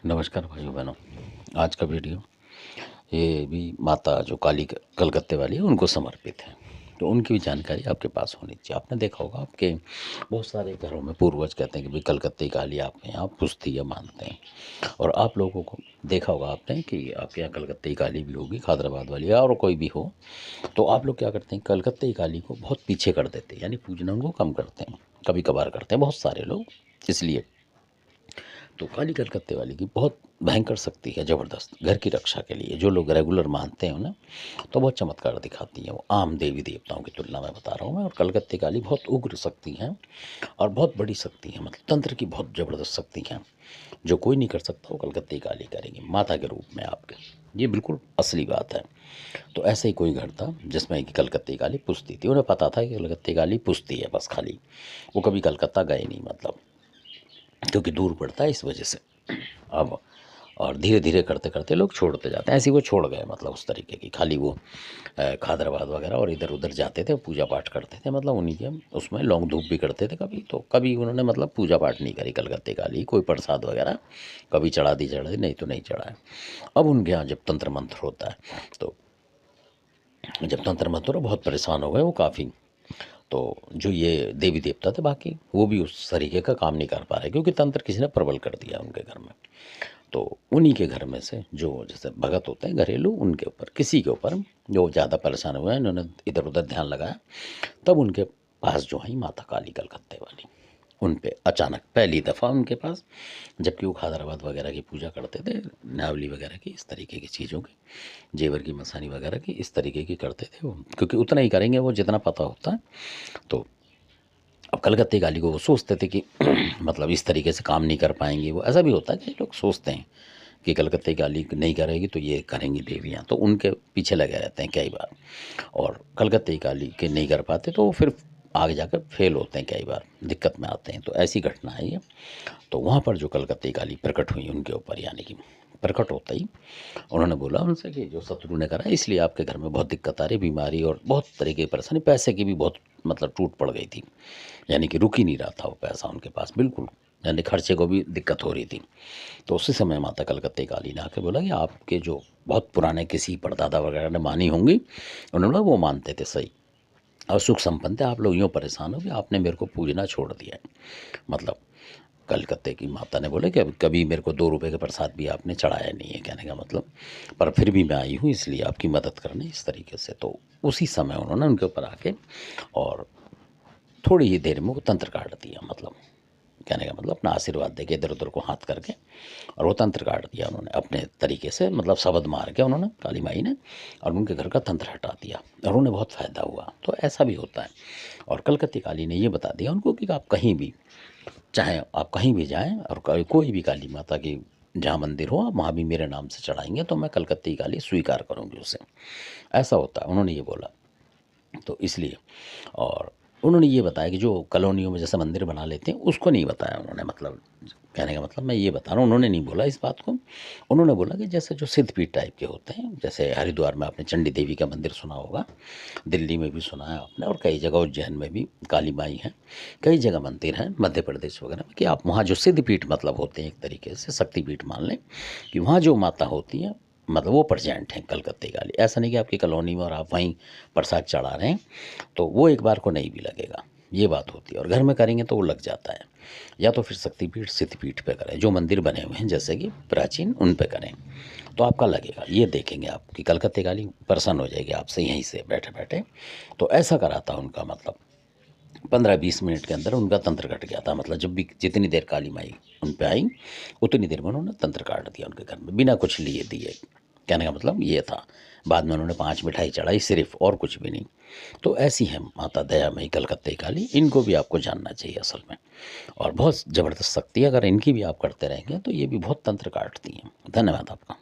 नमस्कार भाइयों बहनों। आज का वीडियो ये भी माता जो काली कलकत्ते वाली है उनको समर्पित है। तो उनकी भी जानकारी आपके पास होनी चाहिए। आपने देखा होगा आपके बहुत सारे घरों में पूर्वज कहते हैं कि भाई कलकत्ते काली आपके यहाँ पुजती है, मानते हैं। और आप लोगों को देखा होगा आपने कि आपके यहाँ कलकत्ते काली भी होगी, खादराबाद वाली या और कोई भी हो। तो आप लोग क्या करते हैं, कलकत्ते काली को बहुत पीछे कर देते हैं, यानी पूजना उनको कम करते हैं, कभी कभार करते हैं बहुत सारे लोग। इसलिए तो काली कलकत्ते वाली की बहुत भयंकर शक्ति है, ज़बरदस्त। घर की रक्षा के लिए जो लोग रेगुलर मानते हैं ना, तो बहुत चमत्कार दिखाती हैं वो, आम देवी देवताओं की तुलना में बता रहा हूँ मैं। और कलकत्ते काली बहुत उग्र शक्ति है और बहुत बड़ी शक्ति है, मतलब तंत्र की बहुत ज़बरदस्त शक्ति है। जो कोई नहीं कर सकता वो कलकत्ते काली करेगी माता के रूप में आपके। ये बिल्कुल असली बात है। तो ऐसे ही कोई घर था जिसमें कि कलकत्ते काली पुजती थी। उन्हें पता था कि कलकत्ते काली पुजती है, बस खाली वो कभी कलकत्ता गए नहीं, मतलब क्योंकि दूर पड़ता है इस वजह से। अब और धीरे धीरे करते करते लोग छोड़ते जाते हैं, ऐसे ही वो छोड़ गए, मतलब उस तरीके की खाली वो खादराबाद वगैरह और इधर उधर जाते थे, पूजा पाठ करते थे, मतलब उन्हीं के उसमें लौंग धूप भी करते थे कभी। तो कभी उन्होंने मतलब पूजा पाठ नहीं करी कलकत्ते काली, कोई प्रसाद वगैरह कभी चढ़ा दी, नहीं तो नहीं चढ़ाए। अब उनके यहाँ जब तंत्र मंत्र होता है, तो जब तंत्र मंत्र हो, बहुत परेशान हो गए वो काफ़ी। तो जो ये देवी देवता थे बाकी, वो भी उस तरीके का काम नहीं कर पा रहे, क्योंकि तंत्र किसी ने प्रबल कर दिया उनके घर में। तो उन्हीं के घर में से जो जैसे भगत होते हैं घरेलू, उनके ऊपर किसी के ऊपर जो ज़्यादा परेशान हुए हैं, इन्होंने इधर उधर ध्यान लगाया, तब उनके पास जो है माता काली कलकत्ते वाली, उन पे अचानक पहली दफ़ा उनके पास, जबकि वो खादराबाद वगैरह की पूजा करते थे, नावली वगैरह की, इस तरीके की चीज़ों की, जेवर की मसानी वगैरह की, इस तरीके की करते थे वो, क्योंकि उतना ही करेंगे वो जितना पता होता है। तो अब कलकत्ते काली को वो सोचते थे कि मतलब इस तरीके से काम नहीं कर पाएंगे वो। ऐसा भी होता है कि लोग सोचते हैं कि कलकत्ते काली नहीं करेगी तो ये करेंगी देवियाँ, तो उनके पीछे लगे रहते हैं कई बार। और कलकत्ते काली के नहीं कर पाते तो फिर आगे जाकर फेल होते हैं, कई बार दिक्कत में आते हैं। तो ऐसी घटना है ये। तो वहाँ पर जो कलकत्ते काली प्रकट हुई उनके ऊपर, यानी कि प्रकट होता ही उन्होंने बोला उनसे कि जो शत्रु ने करा, इसलिए आपके घर में बहुत दिक्कत आ रही, बीमारी और बहुत तरीके की परेशानी, पैसे की भी बहुत मतलब टूट पड़ गई थी, यानी कि रुक ही नहीं रहा था वो पैसा उनके पास बिल्कुल, यानी खर्चे को भी दिक्कत हो रही थी। तो उसी समय माता कलकत्ते काली ने आके बोला कि आपके जो बहुत पुराने किसी परदादा वगैरह ने मानी होंगी, उन्होंने बोला वो मानते थे सही और सुख संपन्न थे, आप लोग यूँ परेशान हो कि आपने मेरे को पूजना छोड़ दिया है। मतलब कलकत्ते की माता ने बोला कि अब कभी मेरे को 2 रुपए का प्रसाद भी आपने चढ़ाया नहीं है, कहने का मतलब, पर फिर भी मैं आई हूँ इसलिए आपकी मदद करने, इस तरीके से। तो उसी समय उन्होंने उनके ऊपर आके और थोड़ी ही देर में वो तंत्र काट दिया, मतलब कहने का मतलब अपना आशीर्वाद दे के इधर उधर को हाथ करके, और वो तंत्र काट दिया उन्होंने अपने तरीके से, मतलब शब्द मार के उन्होंने, काली माई ने, और उनके घर का तंत्र हटा दिया और उन्हें बहुत फ़ायदा हुआ। तो ऐसा भी होता है। और कलकत्ते काली ने ये बता दिया उनको कि आप कहीं भी, चाहे आप कहीं भी जाएं और कोई भी काली माता की जहाँ मंदिर हो, आप वहाँ भी मेरे नाम से चढ़ाएंगे तो मैं कलकत्ते काली स्वीकार करूँगी उसे। ऐसा होता है, उन्होंने ये बोला। तो इसलिए, और उन्होंने ये बताया कि जो कॉलोनियों में जैसे मंदिर बना लेते हैं उसको नहीं बताया उन्होंने, मतलब कहने का मतलब मैं ये बता रहा हूँ, उन्होंने नहीं बोला इस बात को। उन्होंने बोला कि जैसे जो सिद्धपीठ टाइप के होते हैं, जैसे हरिद्वार में आपने चंडी देवी का मंदिर सुना होगा, दिल्ली में भी सुना है आपने, और कई जगह उज्जैन में भी काली माई हैं, कई जगह मंदिर हैं मध्य प्रदेश वगैरह में, कि आप वहाँ जो सिद्धपीठ मतलब होते हैं, एक तरीके से शक्तिपीठ मान लें, कि वहाँ जो माता होती हैं, मतलब वो प्रेजेंट हैं कलकत्ते काली। ऐसा नहीं कि आपकी कॉलोनी में और आप वहीं प्रसाद चढ़ा रहे हैं तो वो एक बार को नहीं भी लगेगा, ये बात होती है। और घर में करेंगे तो वो लग जाता है। या तो फिर शक्तिपीठ सिद्धपीठ पे करें, जो मंदिर बने हुए हैं जैसे कि प्राचीन, उन पे करें तो आपका लगेगा। ये देखेंगे आप कि कलकत्ते काली प्रसन्न हो जाएगी आपसे यहीं से बैठे बैठे। तो ऐसा करा था उनका, मतलब 15-20 मिनट के अंदर उनका तंत्र कट गया था। मतलब जब भी जितनी देर काली माई उन पे आई, उतनी देर में उन्होंने तंत्र काट दिया उनके घर में, बिना कुछ लिए दिए। कहने का मतलब ये था। बाद में उन्होंने 5 मिठाई चढ़ाई सिर्फ, और कुछ भी नहीं। तो ऐसी है माता दयामयी कलकत्ते काली, इनको भी आपको जानना चाहिए असल में। और बहुत ज़बरदस्त शक्ति है, अगर इनकी भी आप करते रहेंगे तो ये भी बहुत तंत्र काटती हैं। धन्यवाद आपका।